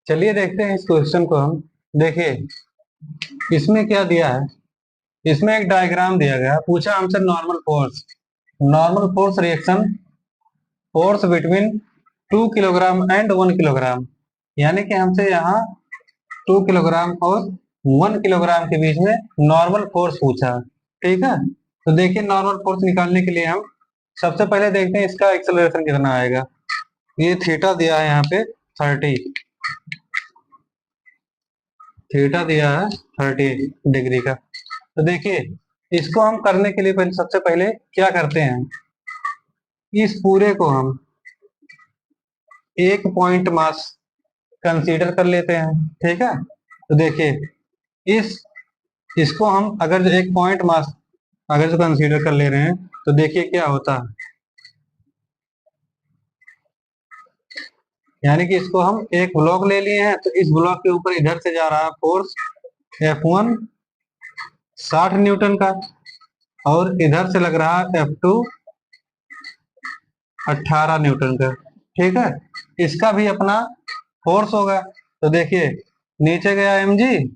चलिए देखते हैं इस क्वेश्चन को हम। देखिए इसमें क्या दिया है। इसमें एक डायग्राम दिया गया है। पूछा हमसे normal force reaction force between 2 kilogram and 1 kilogram. यानी कि हमसे यहाँ 2 किलोग्राम और 1 किलोग्राम के बीच में नॉर्मल फोर्स पूछा। ठीक है, तो देखिए नॉर्मल फोर्स निकालने के लिए हम सबसे पहले देखते हैं इसका एक्सेलरेशन कितना आएगा। ये थीटा दिया है यहाँ पे 30, थीटा दिया है 30 डिग्री का। तो देखिए इसको हम करने के लिए पहले सबसे पहले क्या करते हैं, इस पूरे को हम एक पॉइंट मास कंसीडर कर लेते हैं। ठीक है, तो देखिए इसको हम अगर जो एक पॉइंट मास अगर जो कंसीडर कर ले रहे हैं तो देखिए क्या होता है। यानी कि इसको हम एक ब्लॉक ले लिए हैं, तो इस ब्लॉक के ऊपर इधर से जा रहा है फोर्स F1 60 न्यूटन का, और इधर से लग रहा है F2 18 न्यूटन का। ठीक है, इसका भी अपना फोर्स होगा। तो देखिए नीचे गया mg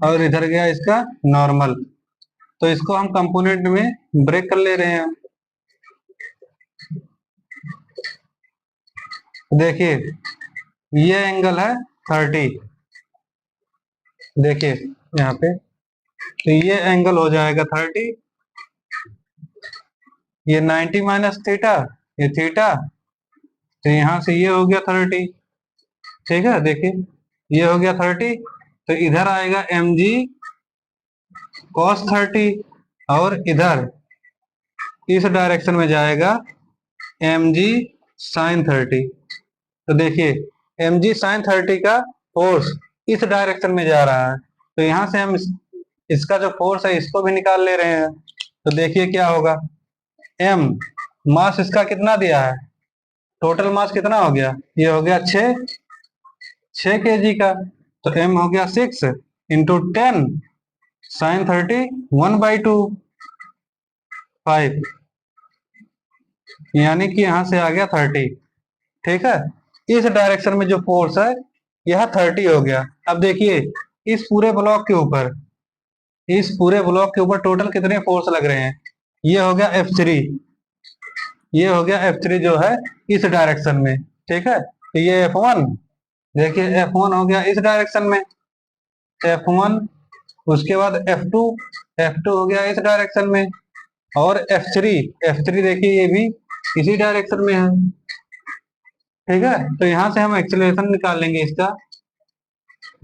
और इधर गया इसका नॉर्मल, तो इसको हम कंपोनेंट में ब्रेक कर ले रहे हैं। देखिए ये एंगल है 30, देखिए यहाँ पे, तो ये एंगल हो जाएगा 30, ये 90 माइनस थीटा, ये थीटा, तो यहाँ से ये हो गया 30। ठीक है, देखिए ये हो गया 30, तो इधर आएगा mg cos 30, और इधर इस डायरेक्शन में जाएगा mg sin 30। तो देखिए mg sin 30 का फोर्स इस डायरेक्शन में जा रहा है, तो यहाँ से हम इसका जो फोर्स है इसको भी निकाल ले रहे हैं। तो देखिए क्या होगा, m मास इसका कितना दिया है, टोटल मास कितना हो गया, ये हो गया 6 kg का, तो m हो गया 6 इंटू 10 साइन 30 1/2 5, यानी कि यहाँ से आ गया 30। ठीक है, इस डायरेक्शन में जो फोर्स है यह 30 हो गया। अब देखिए इस पूरे ब्लॉक के ऊपर, इस पूरे ब्लॉक के ऊपर टोटल कितने फोर्स लग रहे हैं, ये हो गया F3, ये हो गया F3 जो है इस डायरेक्शन में। ठीक है, तो ये F1, देखिए F1 हो गया इस डायरेक्शन में, F1, उसके बाद F2, F2 हो गया इस डायरेक्शन में, और F3, F3 देखिए ये भी इसी डायरेक्शन में है। ठीक है, तो यहां से हम एक्सेलरेशन निकाल लेंगे। इसका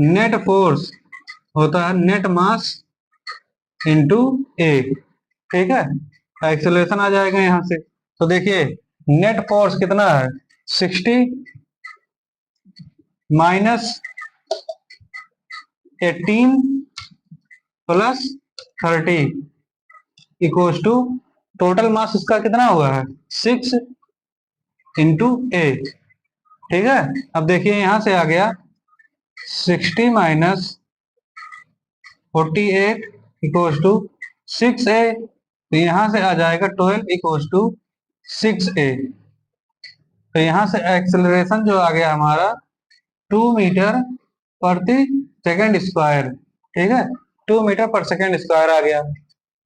नेट फोर्स होता है नेट मास इंटू ए। ठीक है, एक्सेलरेशन आ जाएगा यहां से। तो देखिए नेट फोर्स कितना है, 60 minus 18 plus 30 equals to, total mass इसका कितना हुआ है 6 इंटू ए। ठीक है, अब देखिए यहां से आ गया 60 माइनस 48 इक्वल्स टू 6a, तो यहां से आ जाएगा 12 इक्वल्स टू 6a। तो यहां से एक्सेलरेशन जो आ गया हमारा 2 मीटर प्रति सेकंड स्क्वायर। ठीक है, 2 मीटर पर सेकंड स्क्वायर आ गया।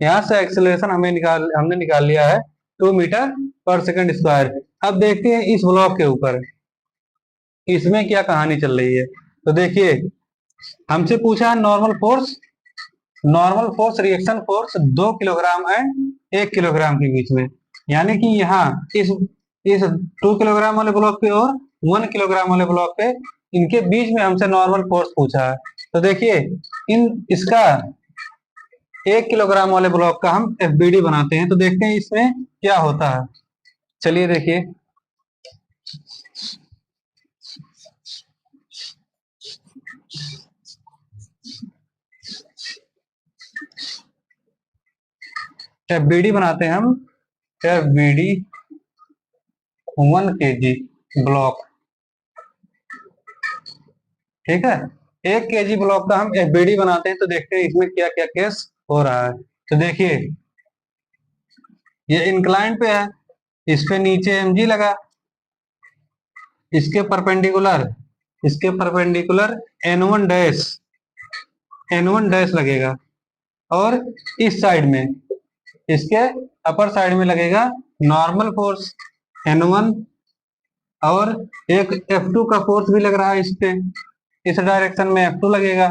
यहाँ से एक्सेलरेशन हमने निकाल लिया है 2 मीटर पर सेकंड स्क्वायर। अब देखते हैं इस ब्लॉक के ऊपर इसमें क्या कहानी चल रही है। तो देखिए हमसे पूछा है normal force reaction force 2 kilogram and 1 kilogram के बीच में। यानी कि यहाँ इस 2 किलोग्राम वाले ब्लॉक पे और 1 किलोग्राम वाले ब्लॉक पे, इनके बीच में हमसे नॉर्मल फोर्स पूछा है। तो देखिए इसका 1 किलोग्राम वाले ब्लॉक का हम FBD बनाते हैं, तो देखते हैं इसमें क्या होता है। चलिए देखिए, FBD बनाते हैं हम, FBD 1 kg ब्लॉक। ठीक है, 1 kg ब्लॉक का हम FBD बनाते हैं, तो देखते हैं इसमें क्या क्या केस हो रहा है। तो देखिए ये इंक्लाइन पे है, इस पे नीचे mg लगा, इसके परपेंडिकुलर इसके परपेंडिकुलर N1 डैश लगेगा, और इस साइड में, इसके अपर साइड में लगेगा नॉर्मल फोर्स N1, और एक F2 का फोर्स भी लग रहा है इस पे, इस डायरेक्शन में F2 लगेगा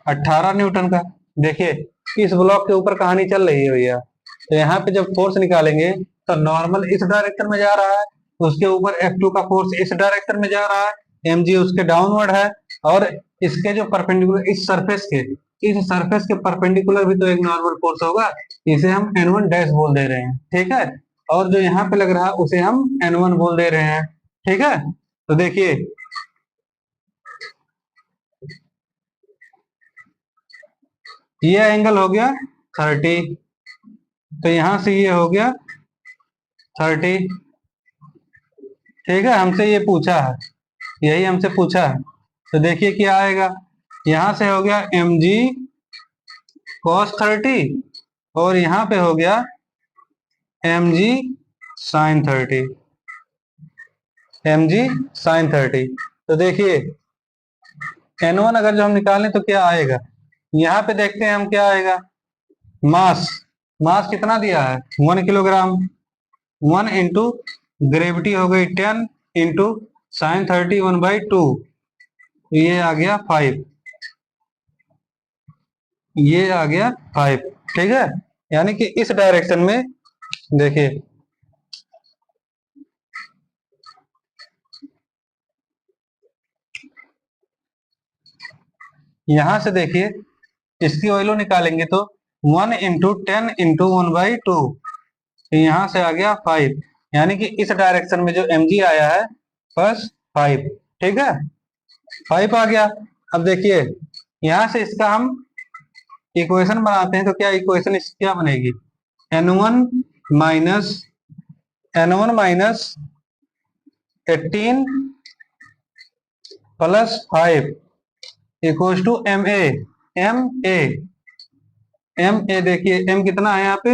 18 न्यूटन का। देखिए इस ब्लॉक के ऊपर कहानी चल रही है भैया, तो यहाँ पे जब फोर्स निकालेंगे तो नॉर्मल इस डायरेक्शन में जा रहा है, उसके ऊपर F2 का फोर्स इस डायरेक्शन में जा रहा है, mg उसके डाउनवर्ड है, और इसके जो परपेंडिकुलर इस सरफेस के परपेंडिकुलर भी तो एक नॉर्मल फोर्स होगा, इसे हम N1 डैश बोल दे रहे हैं, ठीक है। और जो यहाँ पे लग रहा है उसे हम N1 बोल दे रहे हैं, ठीक है। तो देखिए ये एंगल हो गया 30, तो यहां से ये हो गया 30, ठीक है। हमसे ये पूछा है, यही हमसे पूछा है, तो देखिए क्या आएगा। यहां से हो गया mg cos 30, और यहाँ पे हो गया mg sin 30, mg sin 30। तो देखिए N1 अगर जो हम निकालें तो क्या आएगा, यहाँ पे देखते हैं हम क्या आएगा। मास मास कितना दिया है 1 किलोग्राम, 1 इंटू ग्रेविटी हो गई 10 इंटू साइन 30 1/2, ये आ गया 5, ये आ गया 5, ठीक है। यानी कि इस डायरेक्शन में देखिए, यहां से देखिए इसकी वैल्यू निकालेंगे तो 1 इंटू 10 इंटू 1/2, यहां से आ गया 5, यानी कि इस डायरेक्शन में जो mg आया है बस 5, ठीक है, 5 आ गया। अब देखिए यहां से इसका हम इक्वेशन बनाते हैं, तो क्या इक्वेशन क्या बनेगी, N1 minus N1 minus 18 plus 5 equal to M A देखिए m कितना है यहाँ पे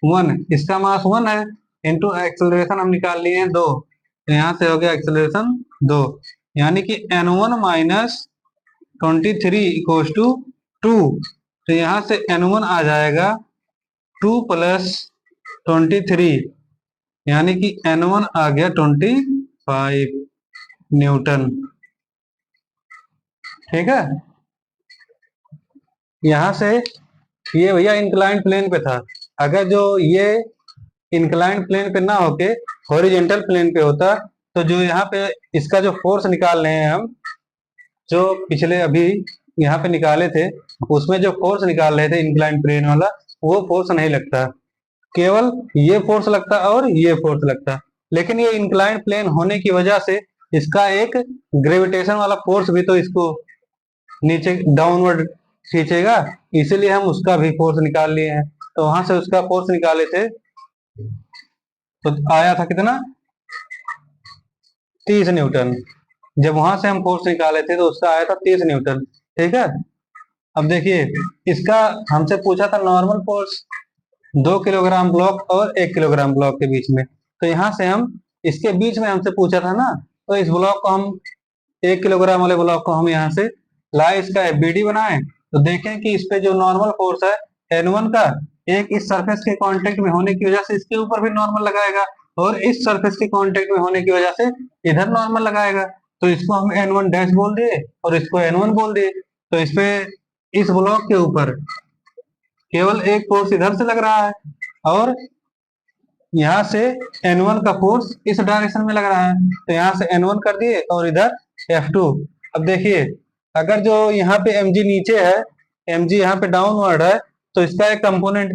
1, इसका मास 1 है, इंटू एक्सेलरेशन हम निकाल लिए हैं 2, तो यहाँ से हो गया एक्सेलरेशन 2, यानी कि N1 माइनस 23 इक्वल टू 2, तो यहाँ से N1 आ जाएगा 2 प्लस 23, यानी कि N1 आ गया 25 न्यूटन, ठीक है। यहां से ये भैया इंक्लाइंड प्लेन पे था, अगर जो ये इंक्लाइंड प्लेन पे ना होके हॉरिजेंटल प्लेन पे होता, तो जो यहाँ पे इसका जो फोर्स निकाल रहे हैं हम, जो पिछले अभी यहाँ पे निकाले थे, उसमें जो फोर्स निकाल रहे थे इंक्लाइंड प्लेन वाला, वो फोर्स नहीं लगता, केवल ये फोर्स लगता और ये फोर्स लगता। लेकिन ये इंक्लाइंड प्लेन होने की वजह से इसका एक ग्रेविटेशन वाला फोर्स भी तो इसको नीचे डाउनवर्ड खींचेगा, इसीलिए हम उसका भी फोर्स निकाल लिए हैं। तो वहां से उसका फोर्स निकाले थे तो आया था कितना 30 न्यूटन, जब वहां से हम फोर्स निकाले थे तो उसका आया था 30 न्यूटन, ठीक है। अब देखिए इसका हमसे पूछा था नॉर्मल फोर्स 2 किलोग्राम ब्लॉक और 1 किलोग्राम ब्लॉक के बीच में, तो यहाँ से हम इसके बीच में हमसे पूछा था ना, तो इस ब्लॉक को हम 1 किलोग्राम वाले ब्लॉक को हम यहाँ से लाए, इसका एफबीडी बनाए, तो देखें कि इस पे जो नॉर्मल फोर्स है N1 का, एक इस सरफेस के कांटेक्ट में होने की वजह से इसके ऊपर भी नॉर्मल लगाएगा, और इस सरफेस के कांटेक्ट में होने की वजह से इधर नॉर्मल लगाएगा, तो इसको हम N1 डैश बोल दिए और इसको N1 बोल दिए। तो इस पे इस ब्लॉक के ऊपर केवल एक फोर्स इधर से लग रहा है, और यहाँ से N1 का फोर्स इस डायरेक्शन में लग रहा है, तो यहाँ से N1 कर दिए और इधर F2। अब देखिए अगर जो यहाँ पे mg नीचे है, mg यहाँ पे डाउनवर्ड है, तो इसका एक कंपोनेंट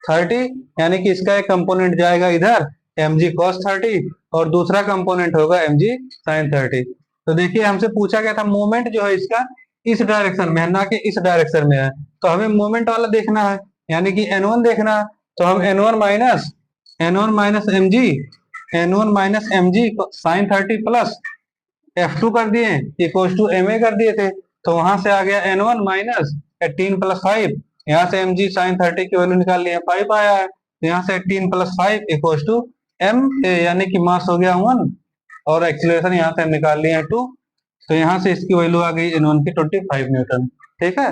30, यानी कि इसका एक कंपोनेंट जाएगा इधर mg cos 30, और दूसरा कंपोनेंट होगा mg sin 30। तो देखिए हमसे पूछा गया था मोमेंट जो है इसका इस डायरेक्शन में है, ना कि इस डायरेक्शन में है, तो हमें मोमेंट वाला देखना है, यानी कि N1 देखना है, तो हम N1 minus mg sin 30 plus F2 कर दिए इक्वल टू ma कर दिए थे, तो वहां से आ गया N1 माइनस 18 प्लस 5, यहाँ से mg sin 30 की वैल्यू निकाल लिया 5 आया है, तो यहाँ से 18 प्लस 5 इक्वल टू ma, यानी कि मास हो गया 1, और एक्सीलरेशन यहाँ से निकाल लिया है 2, तो यहाँ से इसकी वैल्यू आ गई N1 की 25 न्यूटन। ठीक है।